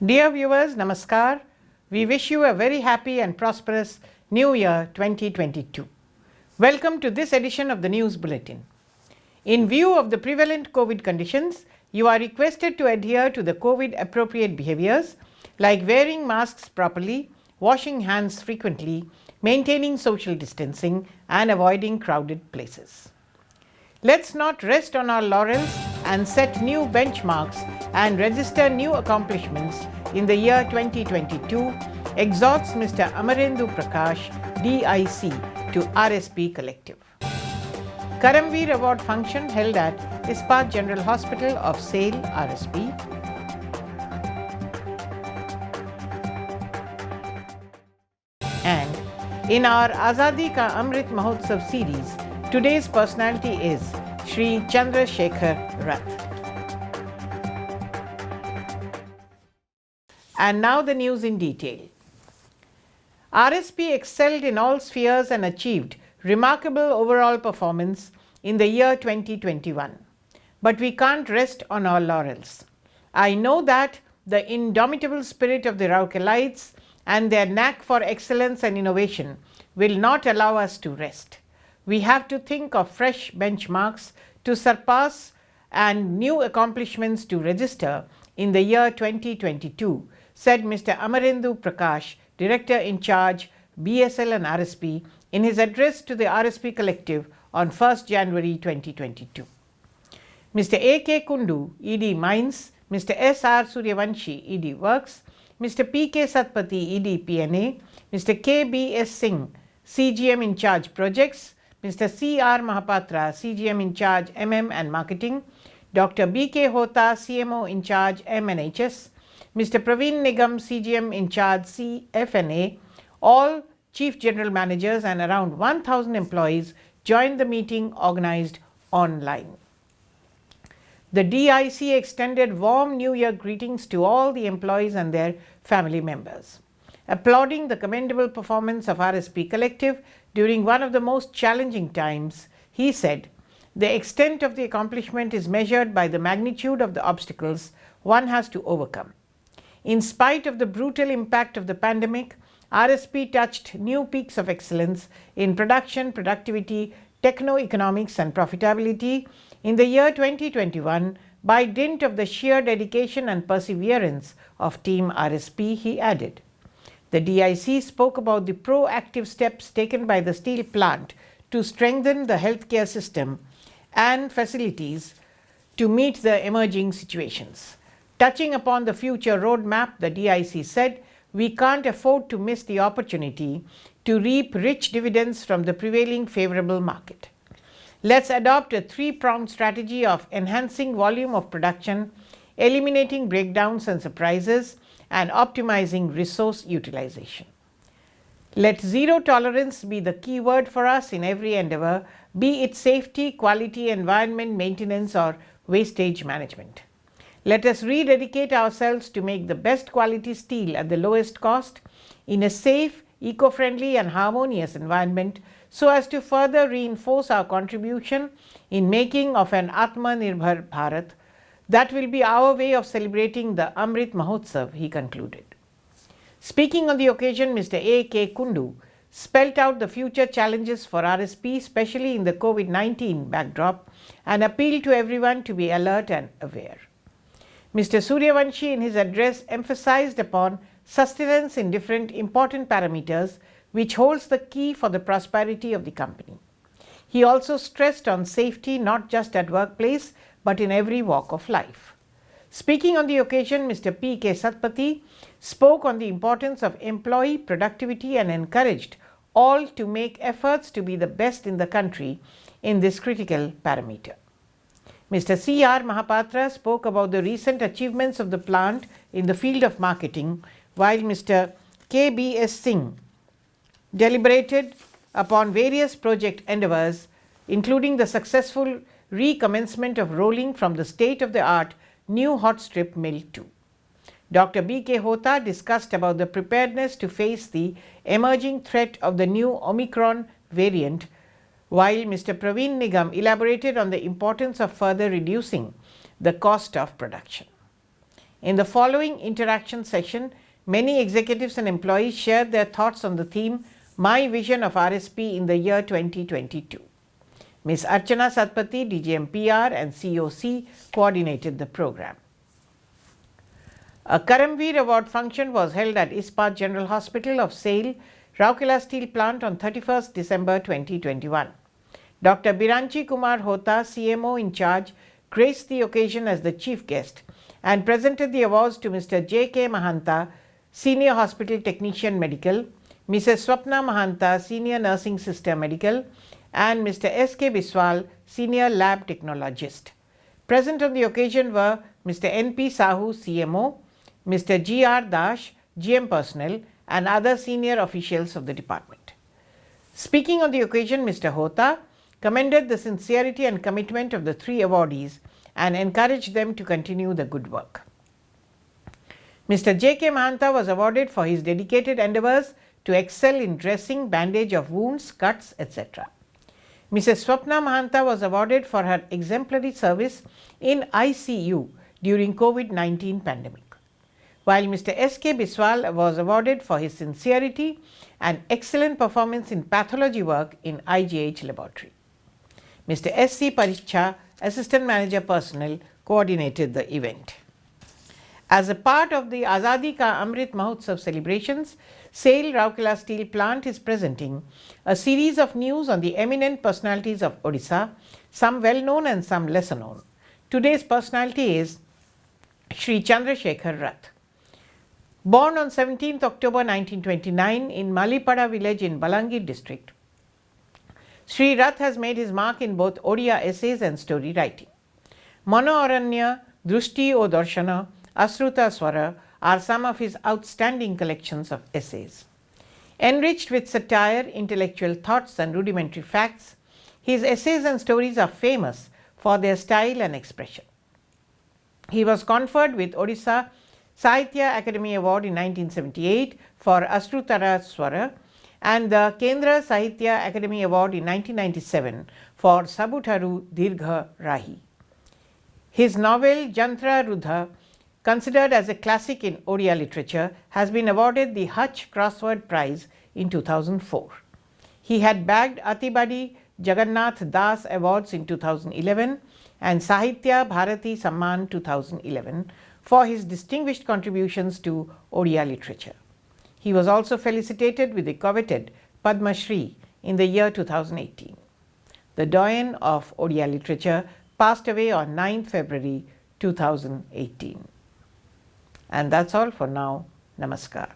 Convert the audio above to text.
Dear viewers, Namaskar. We wish you a very happy and prosperous New Year 2022. Welcome to this edition of the News Bulletin. In view of the prevalent COVID conditions, you are requested to adhere to the COVID appropriate behaviors like wearing masks properly, washing hands frequently, maintaining social distancing, and avoiding crowded places. Let's not rest on our laurels and set new benchmarks and register new accomplishments in the year 2022, exhorts Mr. Amarendu Prakash, DIC, to RSP Collective. Karamveer Award function held at Ispat General Hospital of Sale, RSP. And in our Azadi Ka Amrit Mahotsav series, today's personality is Shri Chandrasekhar Rath. And now the news in detail. RSP excelled in all spheres and achieved remarkable overall performance in the year 2021. But we can't rest on our laurels. I know that the indomitable spirit of the Rourkelites and their knack for excellence and innovation will not allow us to rest. We have to think of fresh benchmarks to surpass and new accomplishments to register in the year 2022, said Mr. Amarendu Prakash, Director in Charge, BSL and RSP, in his address to the RSP Collective on 1st January 2022. Mr. A.K. Kundu, ED Mines, Mr. S.R. Suryavanshi, ED Works, Mr. P.K. Satpathy, ED PNA, Mr. K.B.S. Singh, CGM in Charge Projects, Mr. C.R. Mahapatra, CGM in Charge MM and Marketing, Dr. B.K. Hota, CMO in Charge M&HS, Mr. Praveen Nigam, CGM in Charge CFNA, all Chief General Managers and around 1,000 employees joined the meeting organized online. The DIC extended warm New Year greetings to all the employees and their family members. Applauding the commendable performance of RSP Collective during one of the most challenging times, he said, "The extent of the accomplishment is measured by the magnitude of the obstacles one has to overcome. In spite of the brutal impact of the pandemic, RSP touched new peaks of excellence in production, productivity, techno-economics and profitability in the year 2021 by dint of the sheer dedication and perseverance of Team RSP," he added. The DIC spoke about the proactive steps taken by the steel plant to strengthen the healthcare system and facilities to meet the emerging situations. Touching upon the future roadmap, the DIC said, "We can't afford to miss the opportunity to reap rich dividends from the prevailing favorable market. Let's adopt a three-pronged strategy of enhancing volume of production, eliminating breakdowns and surprises, and optimizing resource utilization. Let zero tolerance be the key word for us in every endeavor, be it safety, quality, environment maintenance, or wastage management. Let us rededicate ourselves to make the best quality steel at the lowest cost in a safe, eco-friendly and harmonious environment so as to further reinforce our contribution in making of an Atmanirbhar Bharat. That will be our way of celebrating the Amrit Mahotsav," he concluded. Speaking on the occasion, Mr. A.K. Kundu spelt out the future challenges for RSP, especially in the COVID-19 backdrop, and appealed to everyone to be alert and aware. Mr. Suryavanshi in his address emphasized upon sustenance in different important parameters, which holds the key for the prosperity of the company. He also stressed on safety not just at workplace but in every walk of life. Speaking on the occasion, Mr. P.K. Satpathy spoke on the importance of employee productivity and encouraged all to make efforts to be the best in the country in this critical parameter. Mr. C.R. Mahapatra spoke about the recent achievements of the plant in the field of marketing, while Mr. K.B.S. Singh deliberated upon various project endeavors, including the successful recommencement of rolling from the state-of-the-art new hot strip mill 2. Dr. B.K. Hota discussed about the preparedness to face the emerging threat of the new Omicron variant, while Mr. Praveen Nigam elaborated on the importance of further reducing the cost of production. In the following interaction session, many executives and employees shared their thoughts on the theme, My Vision of RSP in the Year 2022. Ms. Archana Satpathy, DGM PR and COC coordinated the program. A Karamveer Award function was held at Ispat General Hospital of SAIL, Rourkela Steel Plant on 31st December 2021. Dr. Biranchi Kumar Hota, CMO in charge, graced the occasion as the chief guest and presented the awards to Mr. J.K. Mahanta, Senior Hospital Technician Medical, Mrs. Swapna Mahanta, Senior Nursing Sister Medical, and Mr. S.K. Biswal, Senior Lab Technologist. Present on the occasion were Mr. N.P. Sahu, CMO, Mr. G.R. Dash, GM Personnel, and other senior officials of the department. Speaking on the occasion, Mr. Hota commended the sincerity and commitment of the three awardees and encouraged them to continue the good work. Mr. J.K. Mahanta was awarded for his dedicated endeavours to excel in dressing, bandage of wounds, cuts, etc. Mrs. Swapna Mahanta was awarded for her exemplary service in ICU during COVID-19 pandemic, while Mr. S.K. Biswal was awarded for his sincerity and excellent performance in pathology work in IGH laboratory. Mr. S.C. Paricha, Assistant Manager Personnel, coordinated the event. As a part of the Azadi Ka Amrit Mahotsav celebrations, SAIL Rourkela Steel Plant is presenting a series of news on the eminent personalities of Odisha, some well known and some lesser known. Today's personality is Shri Chandrasekhar Rath. Born on 17th October 1929 in Malipada village in Balangir district, Shri Rath has made his mark in both Odia essays and story writing. Mano Aranya, Drushti O Darshana, Asruta Swara are some of his outstanding collections of essays. Enriched with satire, intellectual thoughts and rudimentary facts, his essays and stories are famous for their style and expression. He was conferred with Odisha Sahitya Academy Award in 1978 for Asrutara Swara and the Kendra Sahitya Academy Award in 1997 for Sabutaru Dirgha Rahi. His novel Jantra Rudha, considered as a classic in Odia literature, has been awarded the Hutch Crossword Prize in 2004. He had bagged Atibadi Jagannath Das Awards in 2011 and Sahitya Bharati Samman 2011 for his distinguished contributions to Odia literature. He was also felicitated with the coveted Padma Shri in the year 2018. The doyen of Odia literature passed away on 9th February 2018. And that's all for now. Namaskar.